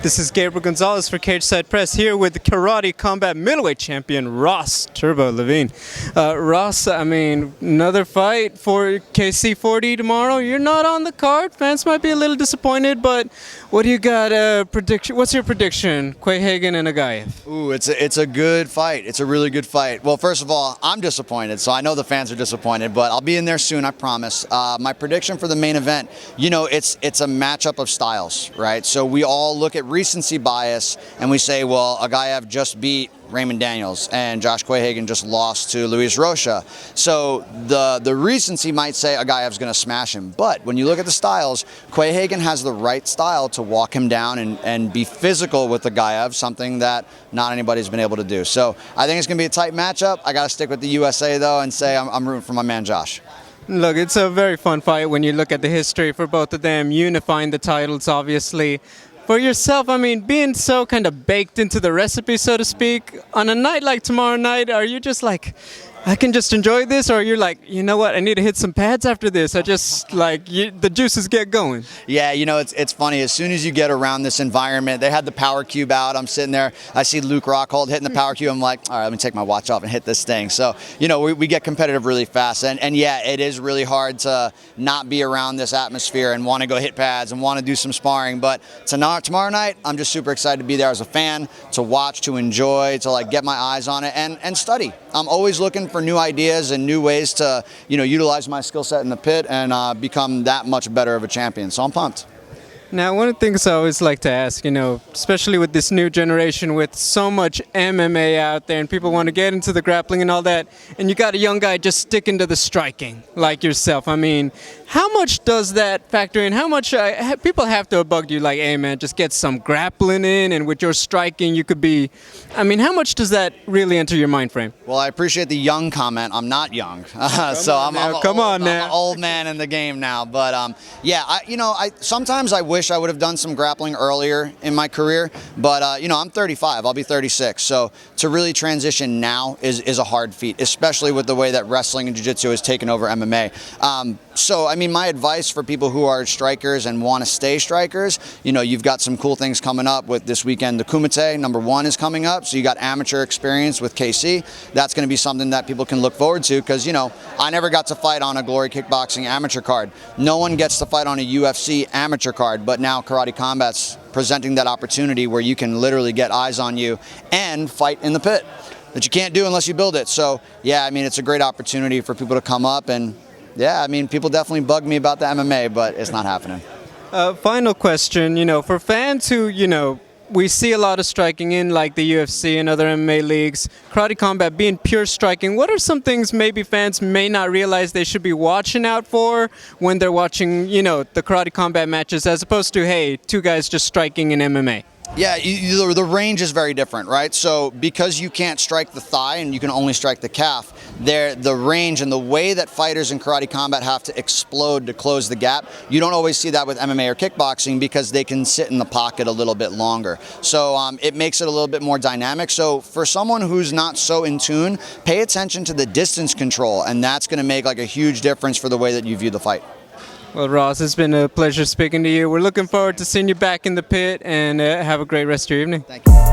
This is Gabriel Gonzalez for Cageside Press here with the Karate Combat middleweight champion Ross Turbo Levine. Ross, I mean, another fight for KC40 tomorrow. You're not on the card. Fans might be a little disappointed, but what do you got? Prediction? What's your prediction? Quayhagen and Aghayev. Ooh, it's a good fight. It's a really good fight. Well, first of all, I'm disappointed, so I know the fans are disappointed, but I'll be in there soon, I promise. My prediction for the main event, you know, it's a matchup of styles, right? So we all look at recency bias and we say, well, Aghayev just beat Raymond Daniels and Josh Quayhagen just lost to Luis Rocha. So the recency might say Aghayev's going to smash him. But when you look at the styles, Quayhagen has the right style to walk him down and be physical with Aghayev, something that not anybody's been able to do. So I think it's going to be a tight matchup. I got to stick with the USA, though, and say I'm rooting for my man Josh. Look, it's a very fun fight when you look at the history for both of them, unifying the titles, obviously. For yourself, I mean, being so kind of baked into the recipe, so to speak, on a night like tomorrow night, are you just like, I can just enjoy this, or you're like, you know what, I need to hit some pads after this? I just, like, the juices get going. Yeah, you know, it's funny. As soon as you get around this environment, they had the power cube out. I'm sitting there. I see Luke Rockhold hitting the power cube. I'm like, all right, let me take my watch off and hit this thing. So, you know, we get competitive really fast. And yeah, it is really hard to not be around this atmosphere and want to go hit pads and want to do some sparring. But tomorrow night, I'm just super excited to be there as a fan, to watch, to enjoy, to, like, get my eyes on it and study. I'm always looking for new ideas and new ways to, you know, utilize my skill set in the pit and become that much better of a champion. So I'm pumped. Now, one of the things I always like to ask, you know, especially with this new generation with so much MMA out there and people want to get into the grappling and all that, and you got a young guy just sticking to the striking like yourself. I mean, how much does that factor in? How much people have to bug you like, hey man, just get some grappling in, and with your striking you could be, I mean, how much does that really enter your mind frame? Well, I appreciate the young comment. I'm not young, so I'm an old man in the game now. But yeah, sometimes I wish I would have done some grappling earlier in my career, but you know, I'm 35, I'll be 36, so to really transition now is a hard feat, especially with the way that wrestling and jiu-jitsu has taken over MMA. So I mean, my advice for people who are strikers and want to stay strikers, you know, you've got some cool things coming up with this weekend. The Kumite #1 is coming up, so you got amateur experience with KC. That's going to be something that people can look forward to, because, you know, I never got to fight on a Glory Kickboxing amateur card. No one gets to fight on a UFC amateur card, but now Karate Combat's presenting that opportunity where you can literally get eyes on you and fight in the pit that you can't do unless you build it. So yeah, I mean, it's a great opportunity for people to come up, and yeah, I mean, people definitely bug me about the MMA, but it's not happening. Final question, you know, for fans who, you know, we see a lot of striking in like the UFC and other MMA leagues, Karate Combat being pure striking, what are some things maybe fans may not realize they should be watching out for when they're watching, you know, the Karate Combat matches, as opposed to, hey, two guys just striking in MMA? Yeah, the range is very different, right? So because you can't strike the thigh and you can only strike the calf, the range and the way that fighters in Karate Combat have to explode to close the gap, you don't always see that with MMA or kickboxing, because they can sit in the pocket a little bit longer. So it makes it a little bit more dynamic. So for someone who's not so in tune, pay attention to the distance control, and that's going to make like a huge difference for the way that you view the fight. Well, Ross, it's been a pleasure speaking to you. We're looking forward to seeing you back in the pit, and have a great rest of your evening. Thank you.